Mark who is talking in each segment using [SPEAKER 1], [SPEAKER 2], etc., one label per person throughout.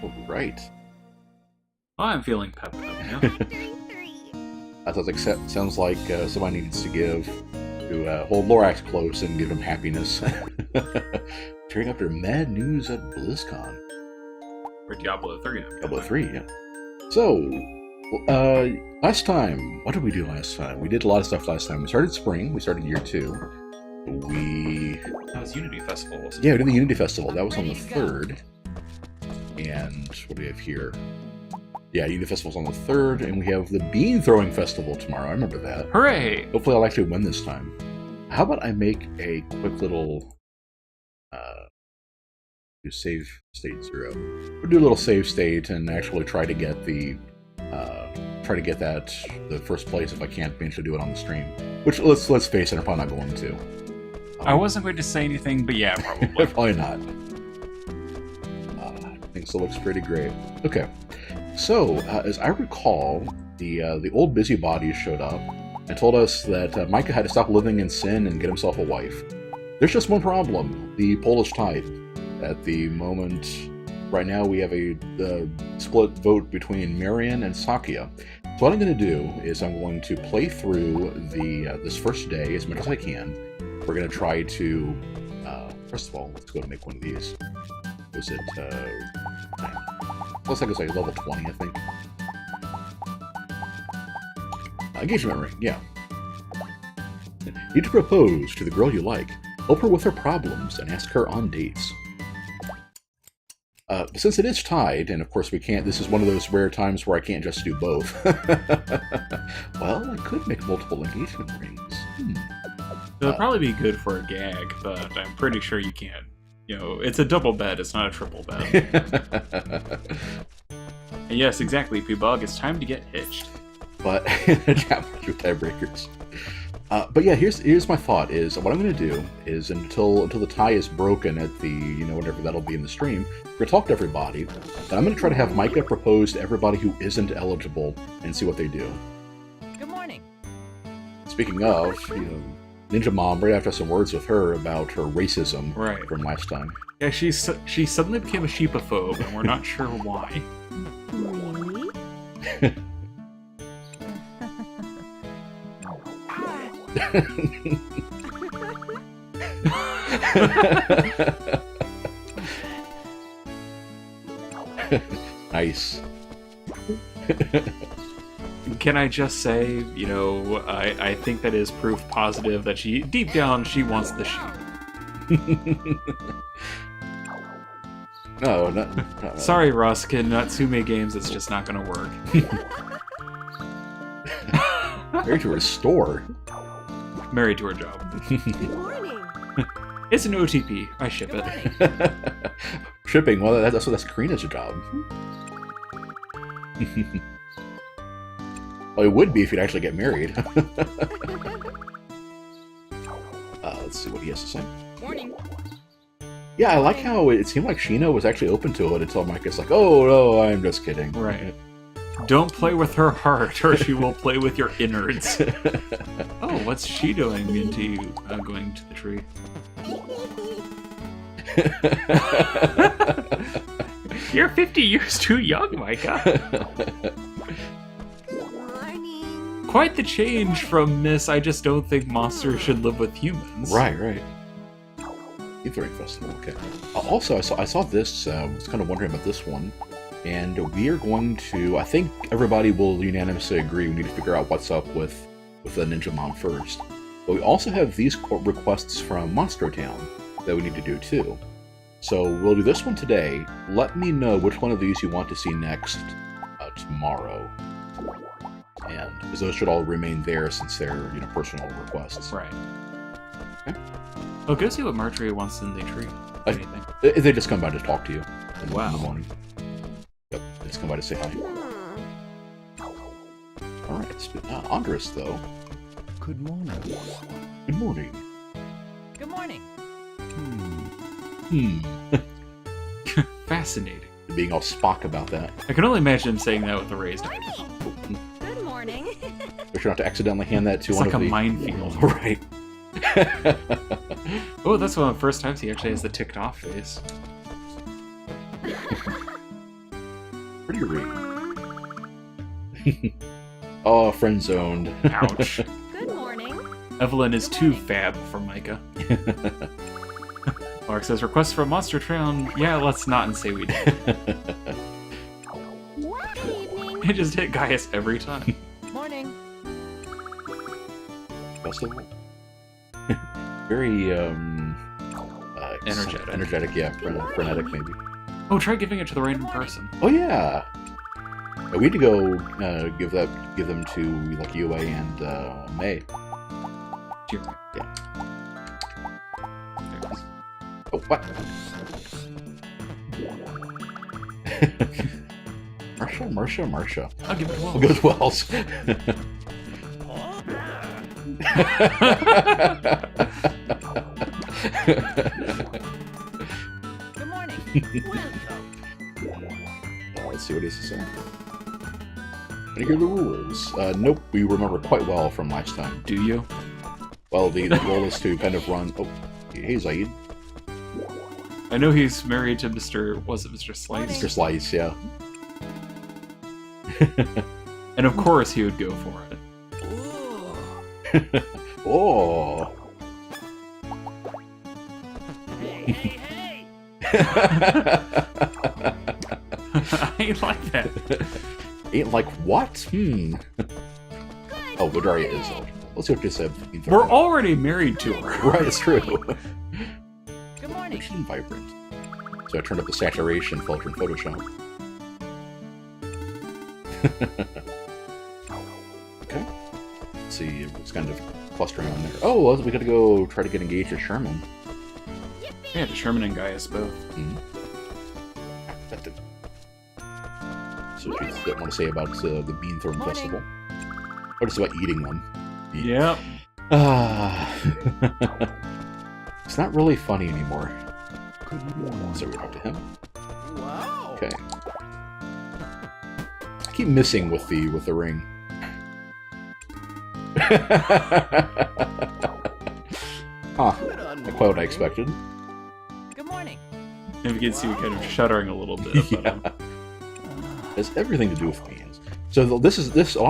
[SPEAKER 1] All right.
[SPEAKER 2] Well, I'm feeling pepped up, you know?
[SPEAKER 1] That sounds like somebody needs to hold Lorax close and give him happiness. Turning up their mad news at BlizzCon.
[SPEAKER 2] Or Diablo 3.
[SPEAKER 1] Diablo 3, yeah. So, last time, what did we do last time? We did a lot of stuff last time. We started spring, we started year 2.
[SPEAKER 2] That was Unity Festival, wasn't it?
[SPEAKER 1] Yeah, we did the Unity Festival. That was on the 3rd. And what do we have here? Yeah, Unity Festival's on the 3rd, and we have the Bean Throwing Festival tomorrow. I remember that.
[SPEAKER 2] Hooray!
[SPEAKER 1] Hopefully I'll actually win this time. How about I make a quick little do save state 0. We'll do a little save state and actually try to get the first place if I can't manage to do it on the stream. Which let's face it, I'm probably not going to.
[SPEAKER 2] I wasn't going to say anything, but yeah, probably.
[SPEAKER 1] Probably not. I think it looks pretty great. Okay. So, as I recall, the old busybodies showed up and told us that Micah had to stop living in sin and get himself a wife. There's just one problem: the Polish tide. At the moment, right now, we have a split vote between Marian and Sakia. So what I'm going to do is I'm going to play through this first day as much as I can. We're going to try to first of all, let's go to make one of these. Was it? Looks like it's like level 20, I think. Engagement ring, yeah. Need to propose to the girl you like. Help her with her problems and ask her on dates. Since it is tied, and of course we can't, this is one of those rare times where I can't just do both. Well, I could make multiple engagement rings.
[SPEAKER 2] It'll probably be good for a gag, but I'm pretty sure you can't. You know, it's a double bed, it's not a triple bed. And yes, exactly, P-Bug, it's time to get hitched.
[SPEAKER 1] But, chapters with tiebreakers. But yeah, here's my thought, is what I'm going to do is until the tie is broken at the, whatever that'll be in the stream, we're going to talk to everybody, and I'm going to try to have Micah propose to everybody who isn't eligible and see what they do.
[SPEAKER 3] Good morning.
[SPEAKER 1] Speaking of, Ninja Mom, right after some words with her about her racism from last time.
[SPEAKER 2] Yeah, she suddenly became a sheepophobe, and we're not sure why.
[SPEAKER 3] Really?
[SPEAKER 1] Nice.
[SPEAKER 2] Can I just say, I think that is proof positive that deep down, she wants the sheep.
[SPEAKER 1] No.
[SPEAKER 2] Sorry, Ruskin, Natsume Games, it's just not gonna work.
[SPEAKER 1] Married to her store.
[SPEAKER 2] Married to her job.
[SPEAKER 3] Good morning.
[SPEAKER 2] It's an OTP. I ship it.
[SPEAKER 1] Shipping, well, that's Karina's job. Well, it would be if you'd actually get married. Let's see what he has to say.
[SPEAKER 3] Morning.
[SPEAKER 1] Yeah, I like how it seemed like Sheena was actually open to it until Micah's like, oh, no, I'm just kidding.
[SPEAKER 2] Right. Don't play with her heart, or she will play with your innards. Oh, what's she doing into you, going to the tree? You're 50 years too young, Micah.
[SPEAKER 3] Morning.
[SPEAKER 2] Quite the change from Miss I just don't think monsters should live with humans.
[SPEAKER 1] Right. Ethereum Festival, okay. Also, I saw this, I was kind of wondering about this one, and we are going to, I think everybody will unanimously agree we need to figure out what's up with the Ninja Mom first. But we also have these requests from Monster Town that we need to do too. So we'll do this one today. Let me know which one of these you want to see next tomorrow. And because those should all remain there since they're personal requests.
[SPEAKER 2] Right.
[SPEAKER 1] Okay.
[SPEAKER 2] Oh, go see what Marjorie wants in the tree. Anything.
[SPEAKER 1] They just come by to talk to you in
[SPEAKER 2] Wow.
[SPEAKER 1] the morning. Yep, they just come by to say hi. Alright, Andres, though.
[SPEAKER 4] Good morning.
[SPEAKER 1] Good morning.
[SPEAKER 3] Good morning.
[SPEAKER 2] Fascinating.
[SPEAKER 1] Being all Spock about that.
[SPEAKER 2] I can only imagine him saying that with a raised eyebrows.
[SPEAKER 3] Good morning.
[SPEAKER 1] Make sure not to accidentally hand that to
[SPEAKER 2] It's
[SPEAKER 1] one
[SPEAKER 2] like
[SPEAKER 1] of
[SPEAKER 2] a
[SPEAKER 1] the...
[SPEAKER 2] minefield.
[SPEAKER 1] Right.
[SPEAKER 2] Oh, that's one of the first times he actually has the ticked off face.
[SPEAKER 1] do you read? Oh, friend zoned.
[SPEAKER 2] Ouch.
[SPEAKER 3] Good morning.
[SPEAKER 2] Evelyn is too fab for Micah. Mark says, request for a monster trail, and yeah, let's not and say we did.
[SPEAKER 3] Good evening.
[SPEAKER 2] It just hit Gaius every time.
[SPEAKER 3] Morning.
[SPEAKER 1] Festival. Very
[SPEAKER 2] Energetic.
[SPEAKER 1] Energetic, yeah. Frenetic, maybe.
[SPEAKER 2] Oh, try giving it to the random person.
[SPEAKER 1] Oh yeah. We need to go give them to like UA and May.
[SPEAKER 2] You're right.
[SPEAKER 1] Yeah.
[SPEAKER 2] There it is.
[SPEAKER 1] Oh, what? Marsha.
[SPEAKER 2] I'll give it to
[SPEAKER 1] We'll go to Wells.
[SPEAKER 3] Good morning.
[SPEAKER 1] Let's see what he has to say. And here are the rules. Nope, we remember quite well from last time.
[SPEAKER 2] Do you?
[SPEAKER 1] Well, the goal is to kind of run... Oh, hey, Zaid.
[SPEAKER 2] I know he's married to Mr. Was it Mr. Slice?
[SPEAKER 1] Mr. Slice, yeah.
[SPEAKER 2] And of course he would go for it.
[SPEAKER 1] Oh.
[SPEAKER 3] Hey.
[SPEAKER 2] I like that.
[SPEAKER 1] Ain't like what? Oh, Vidaria is eligible. Let's see what this said.
[SPEAKER 2] We're already married to her.
[SPEAKER 1] Right, it's true.
[SPEAKER 3] Good morning.
[SPEAKER 1] Rich and vibrant. So I turned up the saturation filter in Photoshop. Okay. Let's see, it's kind of clustering on there. Oh, well, we gotta go try to get engaged at Sherman.
[SPEAKER 2] Yeah, Sherman and Gaius both.
[SPEAKER 1] So what you want to say about the Bean Throwing Festival? Or just about eating them?
[SPEAKER 2] Yep.
[SPEAKER 1] It's not really funny anymore. So we talk to him.
[SPEAKER 3] Wow.
[SPEAKER 1] Okay. I keep missing with the ring. Huh. Not quite what I expected.
[SPEAKER 3] Good morning.
[SPEAKER 2] And we can see kind of shuddering a little bit.
[SPEAKER 1] Yeah.
[SPEAKER 2] But,
[SPEAKER 1] It has everything to do with beans. So a lot of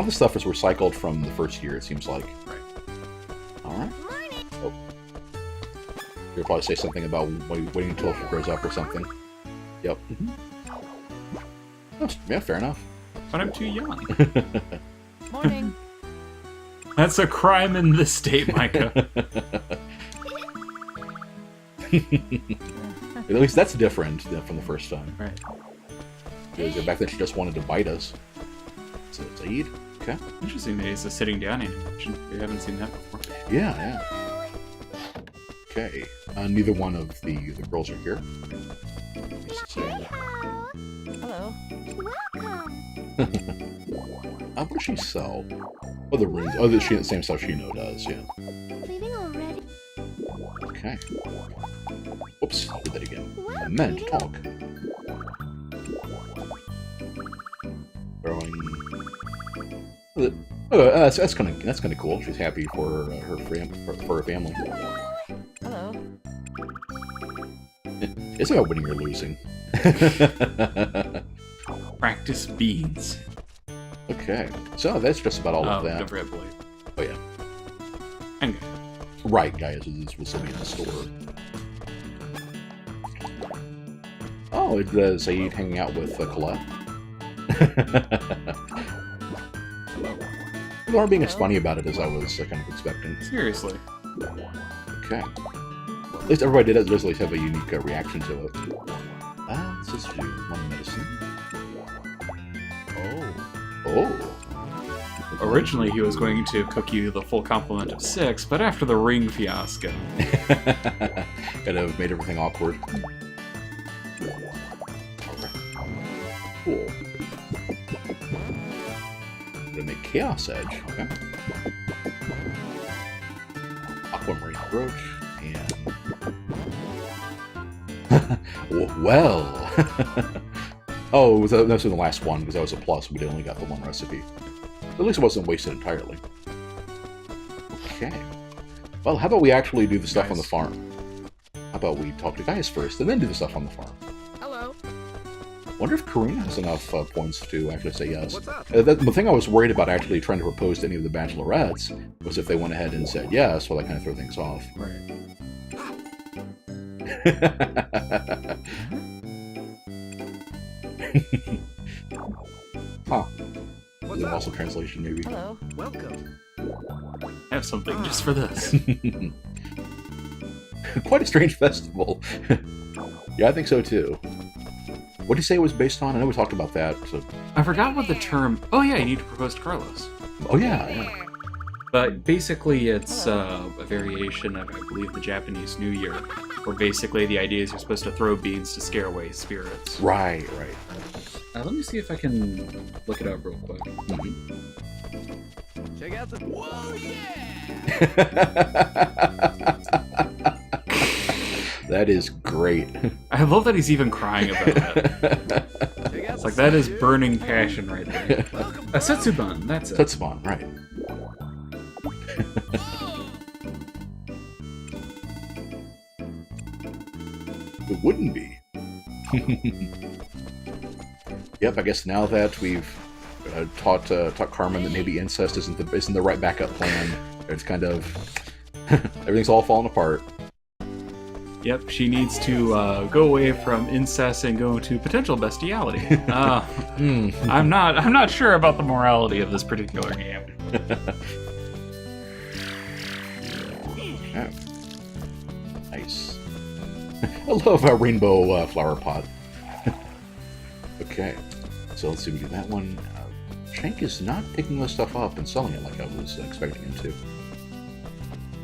[SPEAKER 1] the stuff is recycled from the first year, it seems like.
[SPEAKER 2] Right.
[SPEAKER 1] Alright. Oh. You'll probably say something about waiting until she grows up or something. Yep. Oh, yeah, fair enough.
[SPEAKER 2] But I'm too young.
[SPEAKER 3] Morning.
[SPEAKER 2] That's a crime in this state, Micah.
[SPEAKER 1] At least that's different than from the first time.
[SPEAKER 2] Right.
[SPEAKER 1] Because back then she just wanted to bite us. So it's Aid. Okay.
[SPEAKER 2] Interesting that he's a sitting down animation. We haven't seen that before.
[SPEAKER 1] Yeah. Okay. Neither one of the girls are here.
[SPEAKER 3] Hello.
[SPEAKER 1] What does she sell? Oh, the runes. Oh, the same stuff Shino does, yeah.
[SPEAKER 4] Leaving already?
[SPEAKER 1] Okay. Whoops, I did that again. I meant to talk. Throwing... that's kind of cool. She's happy for her family.
[SPEAKER 3] Hello.
[SPEAKER 1] It's about winning or losing.
[SPEAKER 2] Practice beans.
[SPEAKER 1] Okay, so that's just about all of that.
[SPEAKER 2] Don't forget Blade.
[SPEAKER 1] Oh yeah,
[SPEAKER 2] And Guy.
[SPEAKER 1] right, guys. This will still be in the store. Oh, it's Zaid hanging out with Colette. People aren't being as funny about it as I was kind of expecting.
[SPEAKER 2] Seriously.
[SPEAKER 1] Okay. At least everybody does at least have a unique reaction to it. Let's just do one medicine. Oh.
[SPEAKER 2] Originally, he was going to cook you the full complement of 6, but after the ring fiasco.
[SPEAKER 1] Kind of made everything awkward. Cool. Gonna make Chaos Edge. Okay. Aquamarine Brooch, and... well... Oh, that was in the last one, because that was a plus. We only got the one recipe. At least it wasn't wasted entirely. Okay. Well, how about we actually do the stuff on the farm? How about we talk to Gaius first, and then do the stuff on the farm?
[SPEAKER 3] Hello.
[SPEAKER 1] Wonder if Karina has enough points to actually say yes.
[SPEAKER 4] What's up?
[SPEAKER 1] The thing I was worried about actually trying to propose to any of the bachelorettes was if they went ahead and said yes, well, that kind of throw things off.
[SPEAKER 2] Right.
[SPEAKER 1] Huh.
[SPEAKER 4] What's up?
[SPEAKER 1] Also translation, maybe.
[SPEAKER 3] Hello.
[SPEAKER 4] Welcome.
[SPEAKER 2] I have something just for this.
[SPEAKER 1] Quite a strange festival. Yeah, I think so too. What did you say it was based on? I know we talked about that. So...
[SPEAKER 2] I forgot what the term... Oh yeah, you need to propose to Carlos.
[SPEAKER 1] Oh yeah, yeah.
[SPEAKER 2] But basically it's a variation of, I believe, the Japanese New Year, where basically the idea is you're supposed to throw beans to scare away spirits.
[SPEAKER 1] Right.
[SPEAKER 2] Let me see if I can look it up real quick.
[SPEAKER 4] Check out the. Whoa, yeah!
[SPEAKER 1] That is great.
[SPEAKER 2] I love that he's even crying about that.
[SPEAKER 4] Check out
[SPEAKER 2] It's like, that is burning passion right there. A Setsuban, that's it.
[SPEAKER 1] Tetsuban, right. It wouldn't be. Yep, I guess now that we've taught Carmen that maybe incest isn't the right backup plan, it's kind of everything's all falling apart.
[SPEAKER 2] Yep, she needs to go away from incest and go to potential bestiality. I'm not sure about the morality of this particular game.
[SPEAKER 1] Yeah. Nice. I love a rainbow flower pot. Okay, so let's see, we do that one. Shank is not picking this stuff up and selling it like I was expecting him to.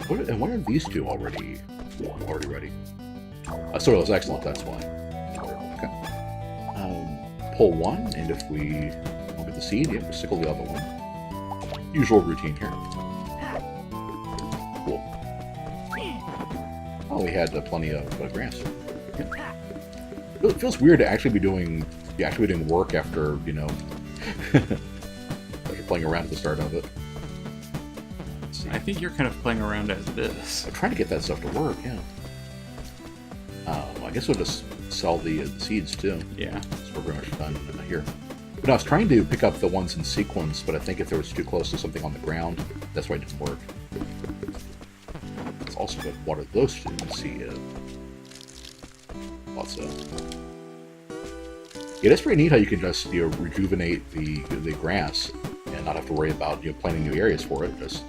[SPEAKER 1] Why are these two already ready? So it was excellent, that's why. Okay. Pull one, and if we look at the seed, yeah, we sickle the other one. Usual routine here. Cool. Oh, we had plenty of grass. Yeah. It feels weird to actually be doing work after, after playing around at the start of it.
[SPEAKER 2] I think you're kind of playing around as this.
[SPEAKER 1] I'm trying to get that stuff to work, yeah. I guess we'll just sell the seeds too.
[SPEAKER 2] Yeah.
[SPEAKER 1] So we're pretty much done here. But I was trying to pick up the ones in sequence, but I think if they was too close to something on the ground, that's why it didn't work. It's also good to water those two and see it. Lots of. Yeah, that's pretty neat how you can just rejuvenate the grass and not have to worry about planting new areas for it. Just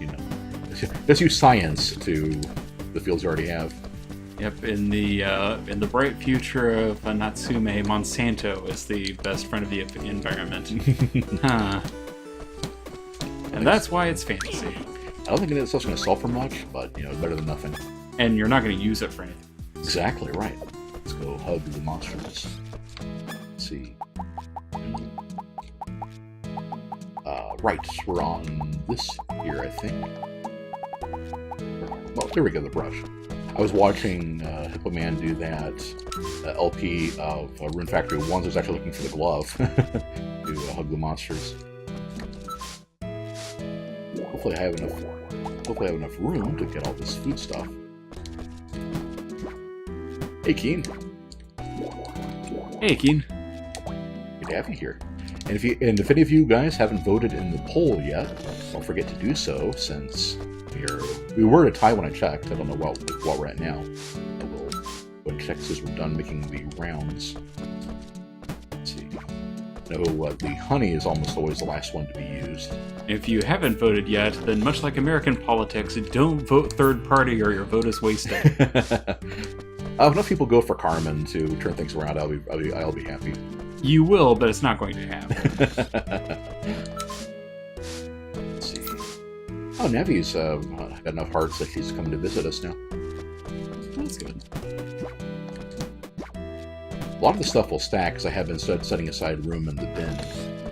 [SPEAKER 1] just use science to the fields you already have.
[SPEAKER 2] Yep, in the bright future of Natsume, Monsanto is the best friend of the environment. Huh. And that's why it's fantasy.
[SPEAKER 1] I don't think it's going to sell for much, but better than nothing.
[SPEAKER 2] And you're not going to use it for anything.
[SPEAKER 1] Exactly right. Let's go hug the monsters. Let's see. Right, we're on this here, I think. Well, there we go, the brush. I was watching Hippo Man do that LP of Rune Factory 1, so I was actually looking for the glove to hug the monsters. Hopefully I have enough room to get all this food stuff. Hey, Keen.
[SPEAKER 2] Hey, Keen.
[SPEAKER 1] Good to have you here. And if any of you guys haven't voted in the poll yet, don't forget to do so, since we were at a tie when I checked. I don't know what we're at now. I will go and check as we're done making the rounds. Let's see. No, the honey is almost always the last one to be used.
[SPEAKER 2] If you haven't voted yet, then much like American politics, don't vote third party or your vote is wasted.
[SPEAKER 1] Enough people go for Carmen to turn things around. I'll be happy.
[SPEAKER 2] You will, but it's not going to happen.
[SPEAKER 1] Let's see. Oh, Nevi's got enough hearts that she's coming to visit us now.
[SPEAKER 2] That's good.
[SPEAKER 1] A lot of the stuff will stack because I have been setting aside room in the bin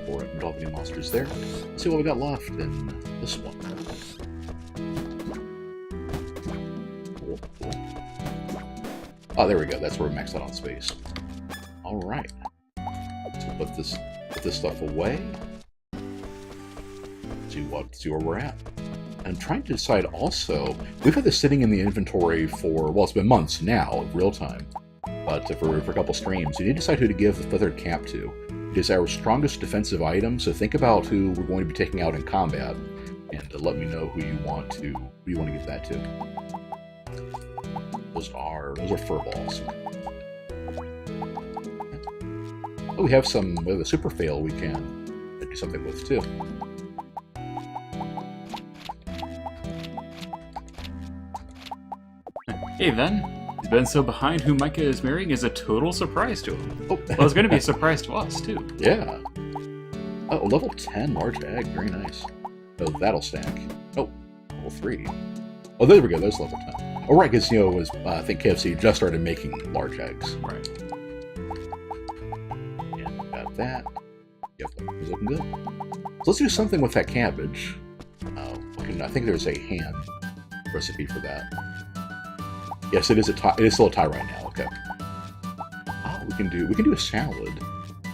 [SPEAKER 1] for it. Don't have any monsters there. Let's see what we got left in this one. Cool. Oh, there we go. That's where we maxed out on space. All right. So put this stuff away. See where we're at. I'm trying to decide also. We've had this sitting in the inventory for, well, it's been months now, in real time. but for a couple streams, you need to decide who to give the feathered cap to. It is our strongest defensive item, so think about who we're going to be taking out in combat, and let me know who you want to give that to. Those are fur balls. Oh, we have a super fail we can do something with too.
[SPEAKER 2] Hey, then. He's been so behind who Micah is marrying is a total surprise to him.
[SPEAKER 1] Oh.
[SPEAKER 2] Well, it's going to be a surprise to us, too.
[SPEAKER 1] Yeah. Oh, level 10 large egg. Very nice. Oh, that'll stack. Oh, level 3. Oh, there we go. There's level 10. Oh, right, because, I think KFC just started making large eggs.
[SPEAKER 2] Right.
[SPEAKER 1] And got that. Yep, it's looking good. So let's do something with that cabbage. I think there's a ham recipe for that. Yes, it is still a tie right now. Okay. Oh, we can do a salad.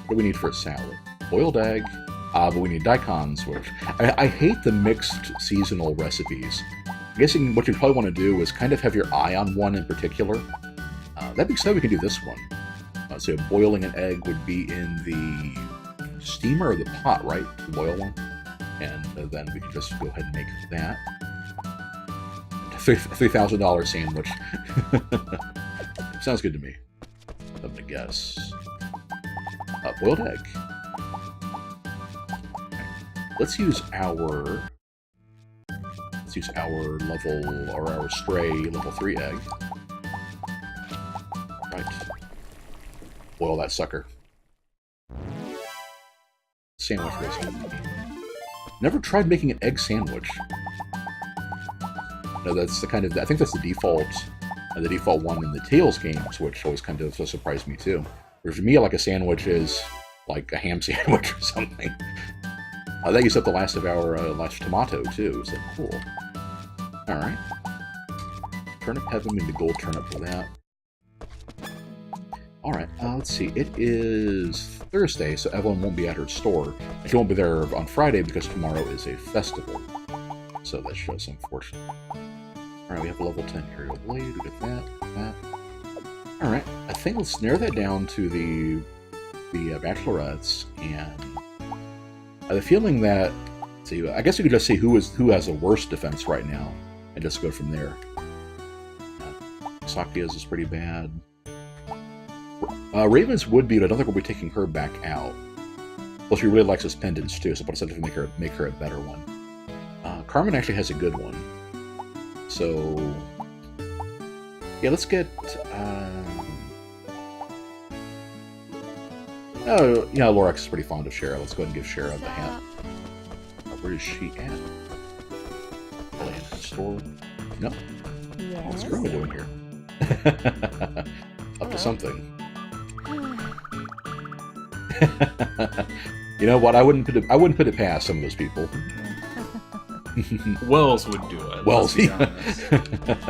[SPEAKER 1] What do we need for a salad? Boiled egg. But we need daikons, which I hate the mixed seasonal recipes. I'm guessing what you probably want to do is kind of have your eye on one in particular. That being said, we can do this one. So boiling an egg would be in the steamer or the pot, right? To boil one. And then we can just go ahead and make that. $3,000 sandwich. Sounds good to me. I'm gonna guess. Boiled egg. Let's use our level, or our stray level 3 egg. Right. Boil that sucker. Sandwich recipe. Never tried making an egg sandwich. No, that's I think that's the default one in the Tales games, which always kind of surprised me too. Whereas for me, like a sandwich is like a ham sandwich or something. That used up the last of our last tomato too, so cool. Alright. Turnip heaven into gold turnip for that. Alright, let's see. It is Thursday, so Evelyn won't be at her store. She won't be there on Friday because tomorrow is a festival. So that's just unfortunate. Alright, we have a level 10 aerial blade. We get that. Alright, I think let's narrow that down to the bachelorettes, and I have a feeling that, see, I guess we could just see who has the worst defense right now, and just go from there. Sakia's is pretty bad. Raven's would be, but I don't think we'll be taking her back out. Plus, she really likes his pendants too, so I'll decided to make her a better one. Carmen actually has a good one. So, yeah, let's get. Oh, yeah, Lorax is pretty fond of Shara. Let's go ahead and give Shara the hat. Where is she at? Probably in the store. Nope. What's Rune doing here? Up to something. You know what? I wouldn't put it past some of those people.
[SPEAKER 2] Wells would do it.
[SPEAKER 1] Wells,
[SPEAKER 2] let's be
[SPEAKER 1] yeah.
[SPEAKER 2] honest.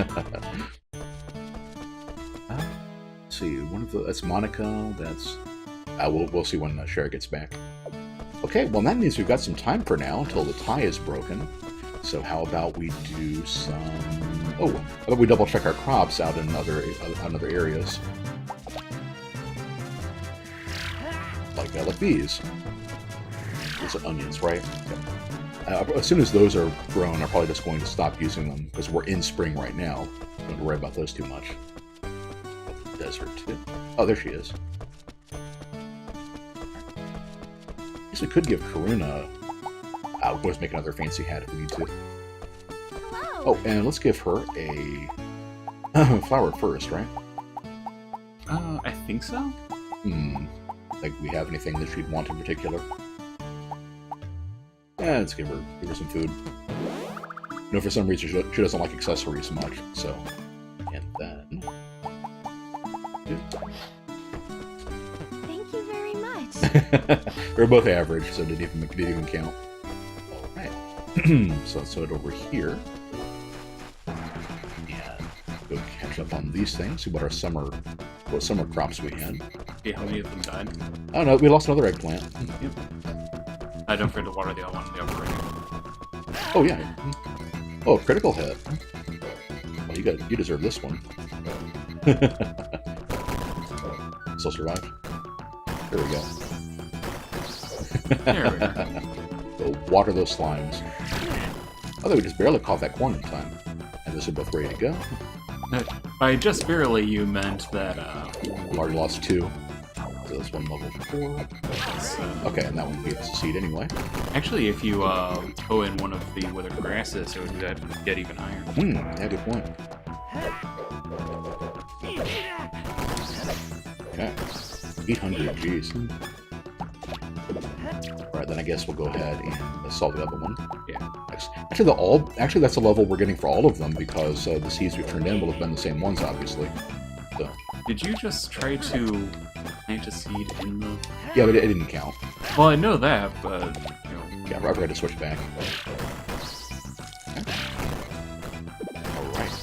[SPEAKER 1] See, that's Monaco. That's we'll see when Shara gets back. Okay, well that means we've got some time for now until the tie is broken. So how about we do some? Oh, how about we double check our crops out in other areas, like these. Those are onions, right? Okay. As soon as those are grown, I'm probably just going to stop using them because we're in spring right now. Don't worry about those too much. Desert too. Oh, there she is. I guess we could give Karuna. We'll just make another fancy hat if we need to.
[SPEAKER 3] Hello.
[SPEAKER 1] Oh, and let's give her a flower first, right?
[SPEAKER 2] I think so.
[SPEAKER 1] Like we have anything that she'd want in particular? Yeah, let's give her some food. You know, for some reason she doesn't like accessories much, so. And then.
[SPEAKER 3] Thank you very much.
[SPEAKER 1] We're both average, so it didn't even count. Alright. So let's throw it over here. And go catch up on these things, see what summer crops we had.
[SPEAKER 2] Yeah, how many of them died?
[SPEAKER 1] Oh no, we lost another eggplant.
[SPEAKER 2] Yep. Don't forget to water the other one in the upper rating.
[SPEAKER 1] Oh yeah. Oh, critical hit. Well, you deserve this one. Still survive. There we go.
[SPEAKER 2] There we are.
[SPEAKER 1] So water those slimes. Although we just barely caught that corn in time. And those are both ready to go.
[SPEAKER 2] By just barely, you meant that,
[SPEAKER 1] We already lost 2. So that's one level 4. Okay, and that one we succeed anyway.
[SPEAKER 2] Actually, if you go in one of the withered grasses, it would get even higher.
[SPEAKER 1] Yeah, good point. Okay. 800, jeez. Alright, then I guess we'll go ahead and solve the other one.
[SPEAKER 2] Yeah.
[SPEAKER 1] Actually, that's the level we're getting for all of them, because the seeds we turned in will have been the same ones, obviously. So.
[SPEAKER 2] Did you just try to plant a seed in the...
[SPEAKER 1] Yeah, but it didn't count.
[SPEAKER 2] Well, I know that, but, you know...
[SPEAKER 1] Yeah, I forgot to switch back. Okay. Alright.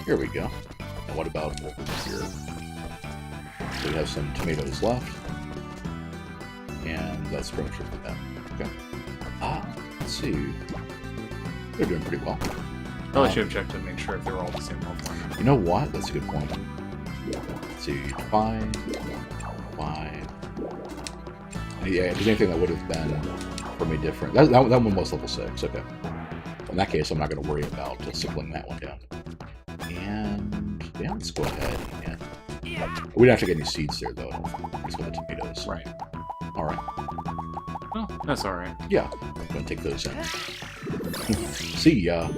[SPEAKER 1] Here we go. Now what about over here? So we have some tomatoes left. And that's pretty much it for that. Okay. Let's see. They're doing pretty well.
[SPEAKER 2] Probably should have checked to make sure if they were all the same level.
[SPEAKER 1] You know what? That's a good point. Let's see. 5. 5. Yeah, if there's anything that would have been for me different. That one was level 6. Okay. In that case, I'm not going to worry about sickling that one down. And yeah, let's go ahead and... We didn't actually get any seeds there, though. Just got the tomatoes.
[SPEAKER 2] Right.
[SPEAKER 1] Alright.
[SPEAKER 2] Well, that's alright.
[SPEAKER 1] Yeah. I'm going to take those in. See ya.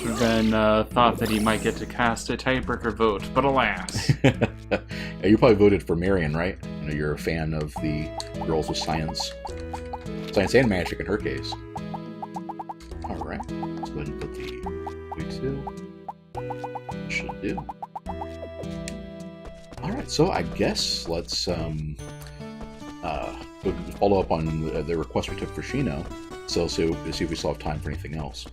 [SPEAKER 2] Then thought that he might get to cast a tiebreaker vote, but alas.
[SPEAKER 1] Yeah, you probably voted for Marion, right? You know, you're a fan of the girls with science. Science and magic in her case. Alright. Let's go ahead and put the V2. Should do. Alright, so I guess let's follow up on the request we took for Shino. So see if we still have time for anything else.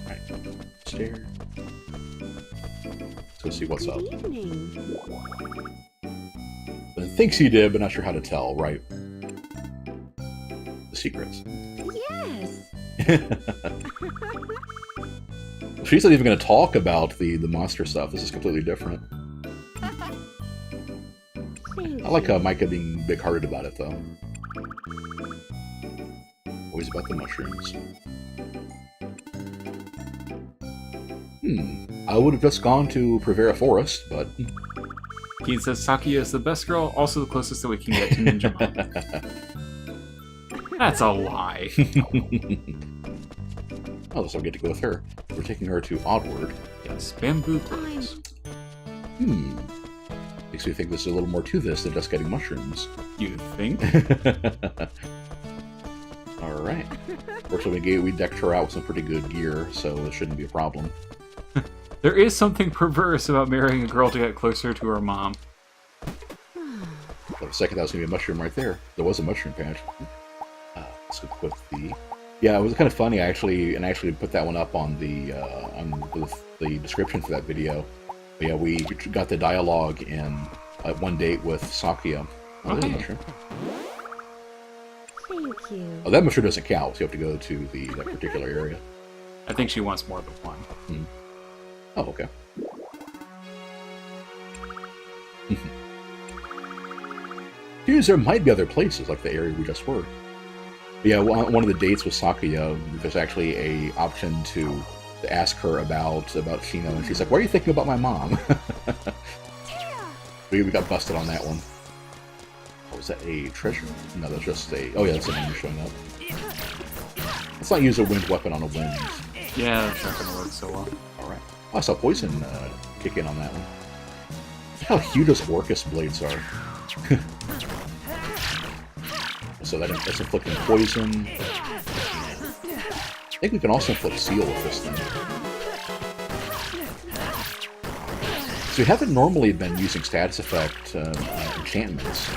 [SPEAKER 1] Alright. Stairs. Let's go see what's up.
[SPEAKER 3] Good evening.
[SPEAKER 1] But thinks he did, but not sure how to tell, right? The secrets.
[SPEAKER 3] Yes.
[SPEAKER 1] She's not even going to talk about the monster stuff. This is completely different.
[SPEAKER 3] Thank
[SPEAKER 1] I like
[SPEAKER 3] you.
[SPEAKER 1] Micah being big-hearted about it, though. Always about the mushrooms. I would have just gone to Privera Forest, but...
[SPEAKER 2] Keen says Sakia is the best girl, also the closest that we can get to Ninja Mom. That's a lie.
[SPEAKER 1] Oh, so I'll get to go with her. We're taking her to Oddward.
[SPEAKER 2] Yes, bamboo birds.
[SPEAKER 1] Makes me think there's a little more to this than just getting mushrooms.
[SPEAKER 2] You think?
[SPEAKER 1] Alright. Fortunately, we decked her out with some pretty good gear, so it shouldn't be a problem.
[SPEAKER 2] There is something perverse about marrying a girl to get closer to her mom.
[SPEAKER 1] For a second, that was going to be a mushroom right there. There was a mushroom patch. Let's go with the... Yeah, it was kind of funny. I actually put that one up on the description for that video. But yeah, we got the dialogue in one date with Sakia. Oh, there's a mushroom.
[SPEAKER 3] Thank you.
[SPEAKER 1] Oh, that mushroom doesn't count, so you have to go to that particular area.
[SPEAKER 2] I think she wants more than one.
[SPEAKER 1] Oh, okay. Here's there might be other places, like the area we just were. But yeah, one of the dates with Sakuya, there's actually a option to ask her about Shino, and she's like, "What are you thinking about my mom?" we got busted on that one. Oh, was that a treasure? No, that's just a... Oh yeah, that's an enemy showing up. Let's not use a wind weapon on a wind.
[SPEAKER 2] Yeah, that's not going to work so well.
[SPEAKER 1] Alright. Oh, I saw poison kick in on that one. Look how huge those Orcus blades are. So that's inflicting poison. I think we can also inflict seal with this thing. So we haven't normally been using status effect enchantments.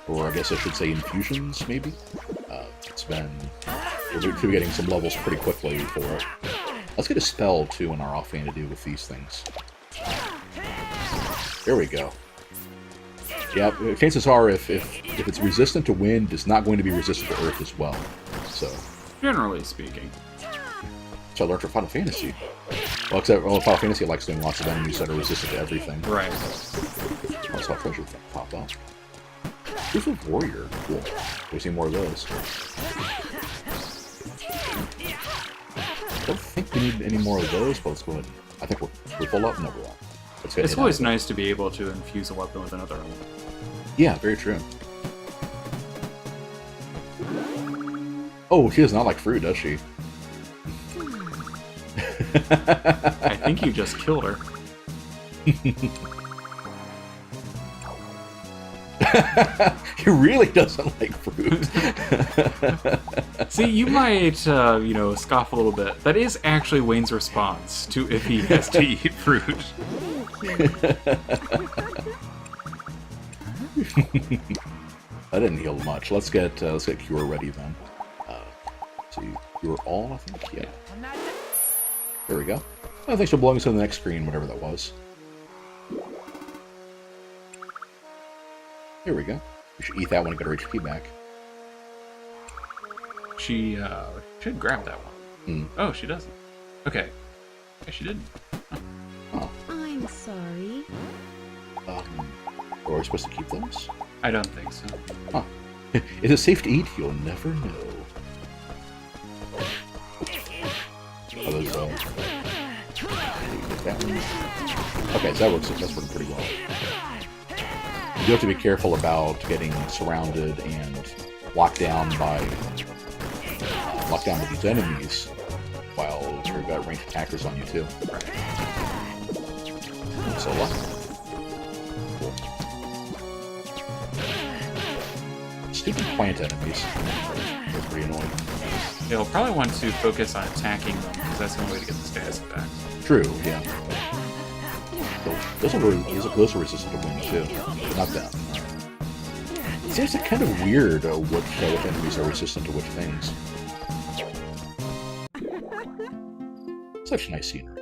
[SPEAKER 1] Or I guess I should say infusions, maybe? It's been... We're getting some levels pretty quickly for it. Let's get a spell, too, in our offhand to do with these things. There we go. Yeah, chances are if it's resistant to wind, it's not going to be resistant to earth as well. So...
[SPEAKER 2] Generally speaking.
[SPEAKER 1] So I learned from Final Fantasy. Well, except Final Fantasy likes doing lots of enemies that are resistant to everything.
[SPEAKER 2] Right.
[SPEAKER 1] saw a treasure pop up. Proof of Warrior. Cool. We see more of those. I don't think we need any more of those, but let's go ahead. I think we're full up. No, we're not.
[SPEAKER 2] It's always nice to be able to infuse a weapon with another element.
[SPEAKER 1] Yeah, very true. Oh, she does not like fruit, does she?
[SPEAKER 2] I think you just killed her.
[SPEAKER 1] He really doesn't like fruit.
[SPEAKER 2] See, you might, scoff a little bit. That is actually Wayne's response to if he has to eat fruit.
[SPEAKER 1] That didn't heal much. Let's get Cure ready then. So you were all, I think, yeah. There we go. Oh, thanks for blowing us to the next screen, whatever that was. Here we go. We should eat that one and get our HP back.
[SPEAKER 2] She should grab that one.
[SPEAKER 1] Hmm.
[SPEAKER 2] Oh, she doesn't. Okay. Yeah, she didn't.
[SPEAKER 1] Oh.
[SPEAKER 3] I'm sorry.
[SPEAKER 1] Are we supposed to keep those?
[SPEAKER 2] I don't think so.
[SPEAKER 1] Huh. Is it safe to eat? You'll never know. Oh, those, that one. Okay, so that's working pretty well. You do have to be careful about getting surrounded and locked down by these enemies while you've got ranged attackers on you too. So cool. Stupid plant enemies. They're pretty annoying.
[SPEAKER 2] You'll probably want to focus on attacking them, because that's the only way to get the status back.
[SPEAKER 1] True, yeah. Those are resistant to wind too. Not that. It seems like kind of weird which enemies are resistant to which things. Such nice scenery.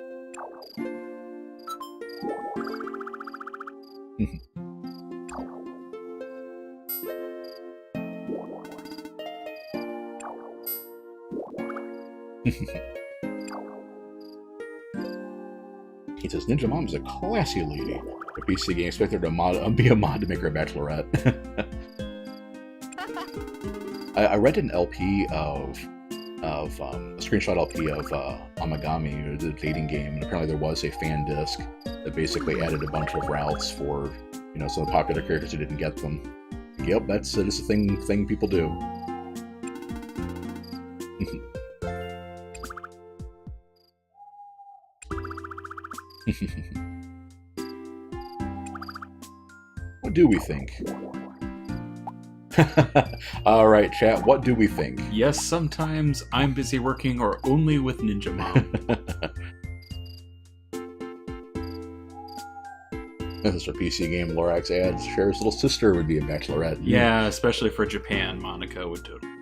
[SPEAKER 1] He says, Ninja Mom is a classy lady. A PC game expected to be a mod to make her a bachelorette. I read an LP of a screenshot LP of Amagami, the dating game, and apparently there was a fan disc that basically added a bunch of routes for, some of the popular characters who didn't get them. Yep, that's a thing people do. What do we think? Alright, chat, what do we think?
[SPEAKER 2] Yes, sometimes I'm busy working or only with Ninja Mom.
[SPEAKER 1] This is our PC game Lorax adds. Cher's little sister would be a bachelorette.
[SPEAKER 2] Yeah, especially for Japan, Monica would totally.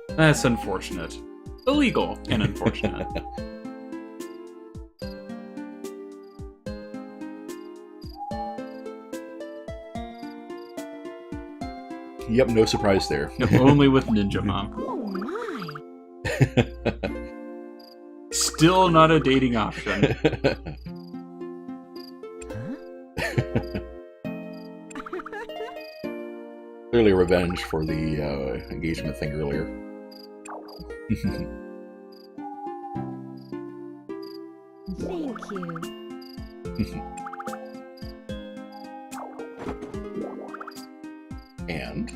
[SPEAKER 2] That's unfortunate. Illegal and unfortunate.
[SPEAKER 1] Yep, no surprise there.
[SPEAKER 2] Only with Ninja Mom.
[SPEAKER 3] Oh my.
[SPEAKER 2] Still not a dating option.
[SPEAKER 1] Clearly revenge for the engagement thing earlier.
[SPEAKER 3] Thank you.
[SPEAKER 1] And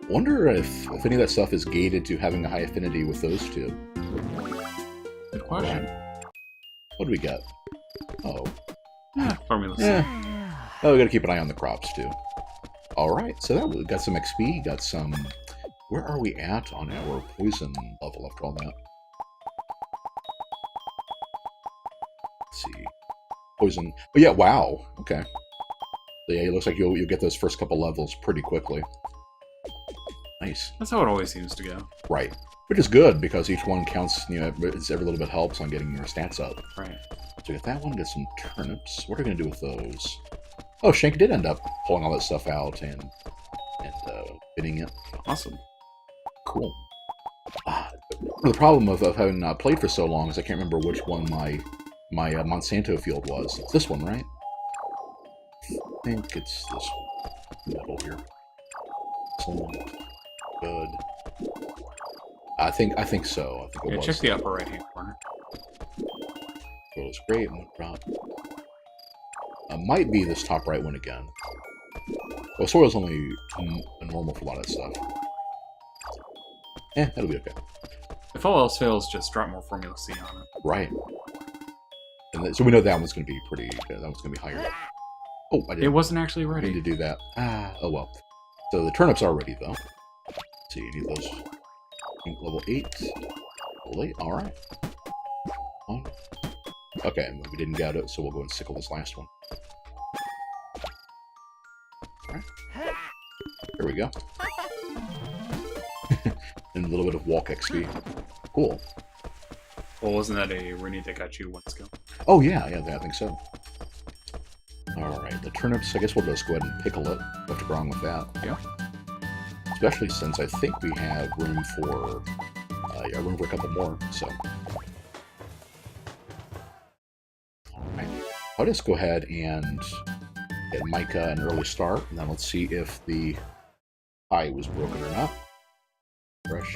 [SPEAKER 1] wonder if any of that stuff is gated to having a high affinity with those two.
[SPEAKER 2] Good question.
[SPEAKER 1] What do we got? Oh.
[SPEAKER 2] Formulas.
[SPEAKER 1] Yeah. Oh, we gotta keep an eye on the crops too. Alright, so we got some XP, got some... Where are we at on our poison level after all that? Let's see. Poison. Oh yeah, wow. Okay. So yeah, it looks like you'll get those first couple levels pretty quickly. Nice.
[SPEAKER 2] That's how it always seems to go.
[SPEAKER 1] Right. Which is good, because each one counts, every little bit helps on getting your stats up.
[SPEAKER 2] Right.
[SPEAKER 1] So we got that one, get some turnips. What are we going to do with those? Oh, Shank did end up pulling all that stuff out and bidding it.
[SPEAKER 2] Awesome.
[SPEAKER 1] cool. The problem of having played for so long is I can't remember which one my Monsanto field was. It's this one, right? I think it's this middle here. Excellent. Good. I think so. I think it
[SPEAKER 2] Yeah,
[SPEAKER 1] was.
[SPEAKER 2] check the upper right-hand corner.
[SPEAKER 1] It was great. One drop. Might be this top right one again. Well, soil's only normal for a lot of stuff. That'll be okay.
[SPEAKER 2] If all else fails, just drop more Formula C on it.
[SPEAKER 1] Right. And so we know that one's going to be pretty. That one's going to be higher. Oh, I didn't.
[SPEAKER 2] It wasn't actually
[SPEAKER 1] I need
[SPEAKER 2] ready.
[SPEAKER 1] to do that. Oh well. So the turnips are ready though. Let's see, you need those. Level 8. Level 8. All right. Oh. Okay, we didn't get it, so we'll go and sickle this last one. All right. Here we go. And a little bit of walk XP. Cool.
[SPEAKER 2] Well, wasn't that a Rune that got you once ago?
[SPEAKER 1] Oh yeah, I think so. Alright, the turnips, I guess we'll just go ahead and pickle it. What's wrong with that?
[SPEAKER 2] Yeah.
[SPEAKER 1] Especially since I think we have room for a couple more, so. Alright. I'll just go ahead and get Micah an early start, and then let's see if the pie was broken or not. Fresh.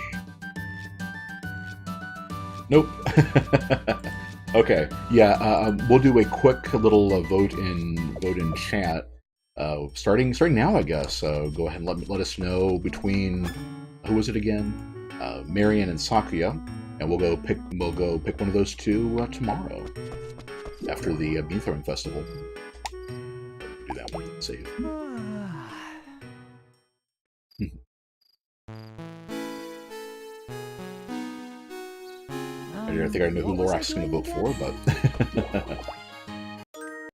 [SPEAKER 1] Nope. Okay. Yeah. We'll do a quick little vote in chat. Starting now, I guess. Go ahead and let us know between who was it again? Marion and Sakuya, and we'll go pick one of those two tomorrow after the bean throwing festival. Do that one. Save. I think I know who Lorax's going to vote for, but